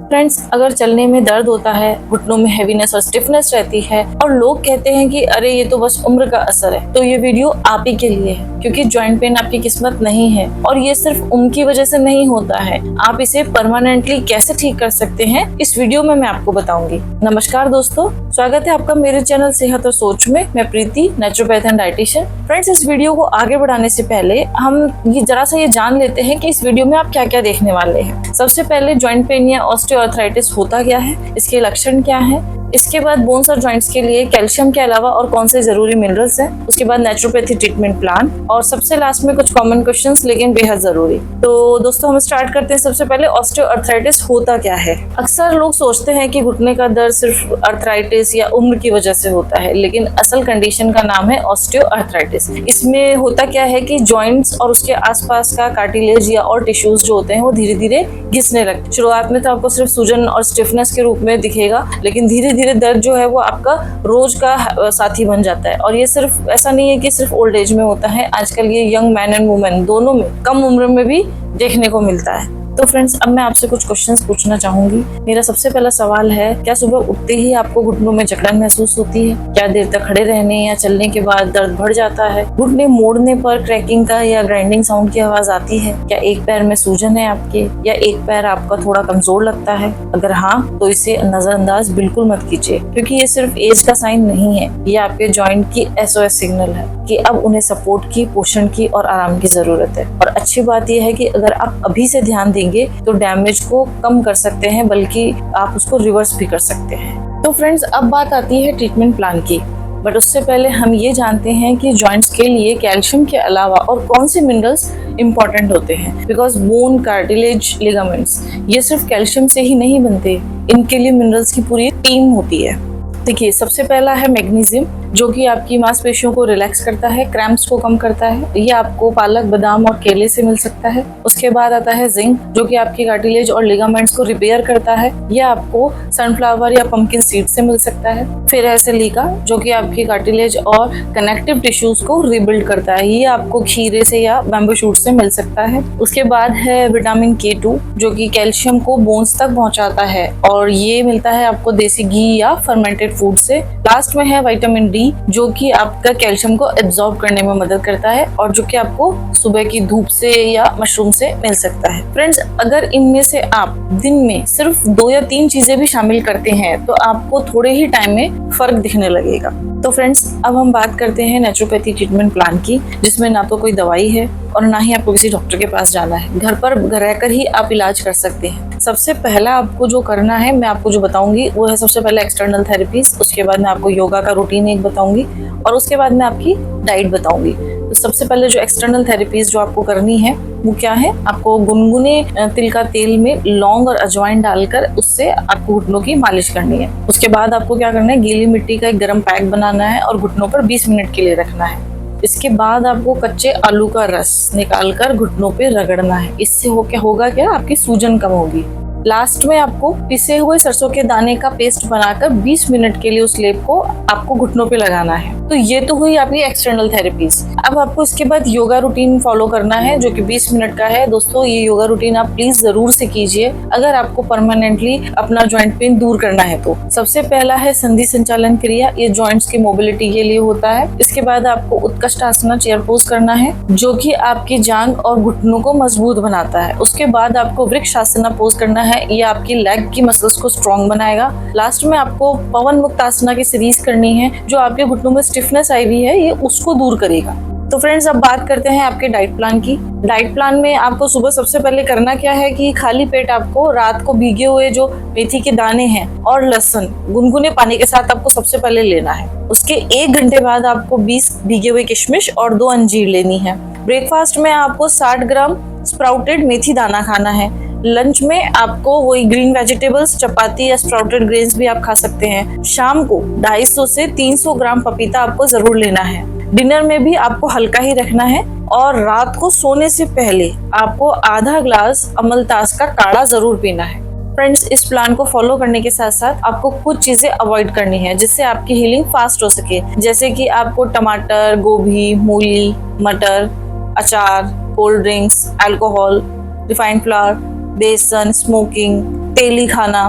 Friends, अगर चलने में दर्द होता है, घुटनों में हेवीनेस और स्टिफनेस रहती है और लोग कहते हैं कि अरे ये तो बस उम्र का असर है, तो ये वीडियो आप ही के लिए है, क्योंकि जॉइंट पेन आपकी किस्मत नहीं है और ये सिर्फ उनकी वजह से नहीं होता है। आप इसे परमानेंटली कैसे ठीक कर सकते हैं, इस वीडियो में मैं आपको बताऊंगी। नमस्कार दोस्तों, स्वागत है आपका मेरे चैनल सेहत और सोच में। मैं प्रीति, नेचुरोपैथ एंड डाइटिशियन। फ्रेंड्स, इस वीडियो को आगे बढ़ाने से पहले हम जरा सा ये जान लेते हैं कि इस वीडियो में आप क्या क्या देखने वाले हैं। सबसे पहले जॉइंट पेन या ऑस्टियोआर्थराइटिस होता क्या है, इसके लक्षण क्या हैं। इसके बाद बोन्स और जॉइंट्स के लिए कैल्शियम के अलावा और कौन से जरूरी मिनरल्स हैं। उसके बाद नेचुरोपैथी ट्रीटमेंट प्लान और सबसे लास्ट में कुछ कॉमन क्वेश्चंस, लेकिन बेहद जरूरी। तो दोस्तों, हम स्टार्ट करते हैं। सबसे पहले ऑस्टियोआर्थराइटिस होता क्या है। अक्सर लोग सोचते हैं कि घुटने का दर्द सिर्फ अर्थराइटिस या उम्र की वजह से होता है, लेकिन असल कंडीशन का नाम है ऑस्टियोआर्थराइटिस। इसमें होता क्या है कि जॉइंट्स और उसके आसपास का कार्टिलेज या और टिश्यूज जो होते हैं वो धीरे धीरे घिसने लगते। शुरुआत में तो आपको सिर्फ सूजन और स्टिफनेस के रूप में दिखेगा, लेकिन धीरे धीरे दर्द जो है वो आपका रोज का साथी बन जाता है। और ये सिर्फ ऐसा नहीं है कि सिर्फ ओल्ड एज में होता है, आजकल ये यंग मैन एंड वुमेन दोनों में, कम उम्र में भी देखने को मिलता है। तो फ्रेंड्स, अब मैं आपसे कुछ क्वेश्चंस पूछना चाहूंगी। मेरा सबसे पहला सवाल है, क्या सुबह उठते ही आपको घुटनों में जकड़न महसूस होती है? क्या देर तक खड़े रहने या चलने के बाद दर्द बढ़ जाता है? घुटने मोड़ने पर क्रैकिंग का या ग्राइंडिंग साउंड की आवाज आती है? क्या एक पैर में सूजन है आपके, या एक पैर आपका थोड़ा कमजोर लगता है? अगर हाँ, तो इसे नजरअंदाज बिल्कुल मत कीजिए, क्योंकि ये सिर्फ एज का साइन नहीं है, ये आपके जॉइंट की SOS सिग्नल है कि अब उन्हें सपोर्ट की, पोषण की और आराम की जरूरत है। और अच्छी बात यह है कि अगर आप अभी से ध्यान देंगे तो डैमेज को कम कर सकते हैं, बल्कि आप उसको रिवर्स भी कर सकते हैं। तो फ्रेंड्स, अब बात आती है ट्रीटमेंट प्लान की। बट उससे पहले हम ये जानते हैं कि जॉइंट्स के लिए कैल्शियम के अलावा और कौन से मिनरल्स इंपॉर्टेंट होते हैं। बिकॉज बोन, कार्टिलेज, लिगामेंट्स ये सिर्फ कैल्शियम से ही नहीं बनते, इनके लिए मिनरल्स की पूरी टीम होती है। देखिए, सबसे पहला है मैग्नीशियम, जो कि आपकी मांसपेशियों को रिलैक्स करता है, क्रैम्प्स को कम करता है। ये आपको पालक, बादाम और केले से मिल सकता है। उसके बाद आता है जिंक, जो कि आपकी कार्टिलेज और लिगामेंट्स को रिपेयर करता है। ये आपको सनफ्लावर या पंपकिन सीड से मिल सकता है। फिर है सिलिका, जो कि आपकी कार्टिलेज और कनेक्टिव टिश्यूज को रिबिल्ड करता है। ये आपको खीरे से या बैम्बू शूट से मिल सकता है। उसके बाद है विटामिन K2, जो कि कैल्शियम को बोन्स तक पहुंचाता है, और ये मिलता है आपको देसी घी या फर्मेंटेड फूड से। लास्ट में है विटामिन D, जो कि आपका कैल्शियम को एब्जॉर्ब करने में मदद करता है और जो कि आपको सुबह की धूप से या मशरूम से मिल सकता है। फ्रेंड्स, अगर इनमें से आप दिन में सिर्फ 2 या 3 चीजें भी शामिल करते हैं तो आपको थोड़े ही टाइम में फर्क दिखने लगेगा। तो फ्रेंड्स, अब हम बात करते हैं नेचुरोपैथी ट्रीटमेंट प्लान की, जिसमें ना तो कोई दवाई है और ना ही आपको किसी डॉक्टर के पास जाना है। घर पर रहकर ही आप इलाज कर सकते हैं। सबसे पहला आपको जो करना है, मैं आपको जो बताऊंगी वो है सबसे पहले एक्सटर्नल थेरेपीज। उसके बाद मैं आपको योगा का रूटीन एक बताऊंगी और उसके बाद मैं आपकी डाइट बताऊंगी। तो सबसे पहले जो एक्सटर्नल थेरेपीज जो आपको करनी है वो क्या है, आपको गुनगुने तिल का तेल में लौंग और अजवाइन डालकर उससे आपको घुटनों की मालिश करनी है। उसके बाद आपको क्या करना है, गीली मिट्टी का एक गर्म पैक बनाना है और घुटनों पर 20 मिनट के लिए रखना है। इसके बाद आपको कच्चे आलू का रस निकालकर घुटनों पे रगड़ना है। इससे होगा क्या, आपकी सूजन कम होगी। लास्ट में आपको पिसे हुए सरसों के दाने का पेस्ट बनाकर 20 मिनट के लिए उस लेप को आपको घुटनों पे लगाना है। तो ये तो हुई आपकी एक्सटर्नल थेरेपीज। अब आपको इसके बाद योगा रूटीन फॉलो करना है, जो कि 20 मिनट का है। दोस्तों, ये योगा रूटीन आप प्लीज जरूर से कीजिए अगर आपको परमानेंटली अपना जॉइंट पेन दूर करना है तो। सबसे पहला है संधि संचालन क्रिया, ये जॉइंट्स की मोबिलिटी के लिए होता है। इसके बाद आपको उत्कृष्ट आसना, चेयर पोज करना है, जो कि आपकी जांघ और घुटनों को मजबूत बनाता है। उसके बाद आपको वृक्षासना पोज करना है, ये आपकी लेग की मसल्स को स्ट्रॉन्ग बनाएगा। लास्ट में आपको पवन मुक्त आसना की सीरीज करनी है, जो आपके घुटनों में स्टिफनेस आई हुई है ये उसको दूर करेगा। तो फ्रेंड्स, अब बात करते हैं आपके डाइट प्लान की। डाइट प्लान में आपको सुबह सबसे पहले करना क्या है कि खाली पेट आपको रात को भीगे हुए जो मेथी के दाने हैं और लहसुन गुनगुने पानी के साथ आपको सबसे पहले लेना है। उसके 1 घंटे बाद आपको 20 भीगे हुए किशमिश और 2 अंजीर लेनी है। ब्रेकफास्ट में आपको 60 ग्राम स्प्राउटेड मेथी दाना खाना है। लंच में आपको वही ग्रीन वेजिटेबल्स, चपाती या स्प्राउटेड ग्रेन्स भी आप खा सकते हैं। शाम को 250 से 300 ग्राम पपीता आपको जरूर लेना है। डिनर में भी आपको हल्का ही रखना है और रात को सोने से पहले आपको आधा ग्लास अमलतास का काढ़ा जरूर पीना है। फ्रेंड्स, इस प्लान को फॉलो करने के साथ साथ आपको कुछ चीजें अवॉइड करनी है जिससे आपकी हीलिंग फास्ट हो सके। जैसे कि आपको टमाटर, गोभी, मूली, मटर, अचार, cold drinks, alcohol, refined flour, बेसन, स्मोकिंग, तेली खाना,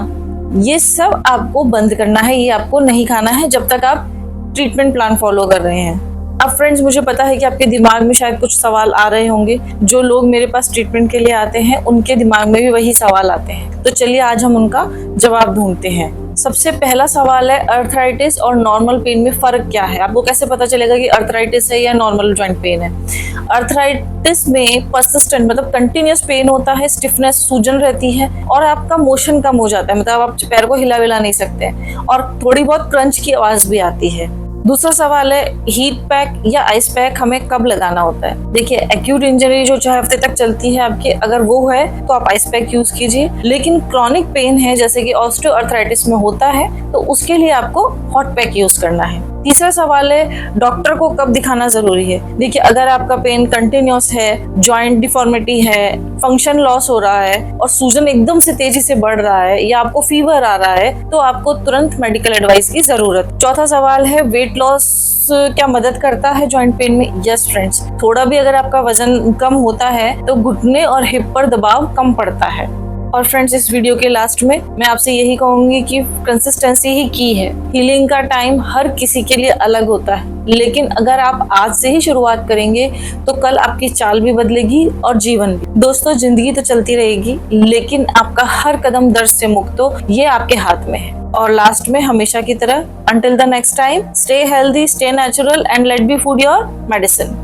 ये सब आपको बंद करना है, ये आपको नहीं खाना है जब तक आप ट्रीटमेंट प्लान फॉलो कर रहे हैं। अब फ्रेंड्स, मुझे पता है कि आपके दिमाग में शायद कुछ सवाल आ रहे होंगे। जो लोग मेरे पास ट्रीटमेंट के लिए आते हैं उनके दिमाग में भी वही सवाल आते हैं, तो चलिए आज हम उनका जवाब ढूंढते हैं। सबसे पहला सवाल है, अर्थराइटिस और नॉर्मल पेन में फर्क क्या है? आपको कैसे पता चलेगा कि अर्थराइटिस है या नॉर्मल जॉइंट पेन है? अर्थराइटिस में परसिस्टेंट मतलब कंटिन्यूअस पेन होता है, स्टिफनेस सूजन रहती है और आपका मोशन कम हो जाता है, मतलब आप पैर को हिला विला नहीं सकते और थोड़ी बहुत क्रंच की आवाज भी आती है। दूसरा सवाल है, हीट पैक या आइस पैक हमें कब लगाना होता है? देखिए, एक्यूट इंजरी जो 6 हफ्ते तक चलती है आपकी, अगर वो है तो आप आइस पैक यूज कीजिए, लेकिन क्रॉनिक पेन है जैसे कि ऑस्टियोआर्थराइटिस में होता है तो उसके लिए आपको हॉट पैक यूज करना है। तीसरा सवाल है, डॉक्टर को कब दिखाना जरूरी है? देखिए, अगर आपका पेन कंटिन्यूअस है, जॉइंट डिफॉर्मिटी है, फंक्शन लॉस हो रहा है और सूजन एकदम से तेजी से बढ़ रहा है या आपको फीवर आ रहा है तो आपको तुरंत मेडिकल एडवाइस की जरूरत। चौथा सवाल है, वेट लॉस क्या मदद करता है जॉइंट पेन में? यस फ्रेंड्स, थोड़ा भी अगर आपका वजन कम होता है तो घुटने और हिप पर दबाव कम पड़ता है। और फ्रेंड्स, इस वीडियो के लास्ट में मैं आपसे यही कहूंगी कि कंसिस्टेंसी ही की है। हीलिंग का टाइम हर किसी के लिए अलग होता है, लेकिन अगर आप आज से ही शुरुआत करेंगे तो कल आपकी चाल भी बदलेगी और जीवन भी। दोस्तों, जिंदगी तो चलती रहेगी, लेकिन आपका हर कदम दर्द से मुक्त हो, ये आपके हाथ में है। और लास्ट में हमेशा की तरह, until the next time, stay healthy, stay natural and let be food your medicine।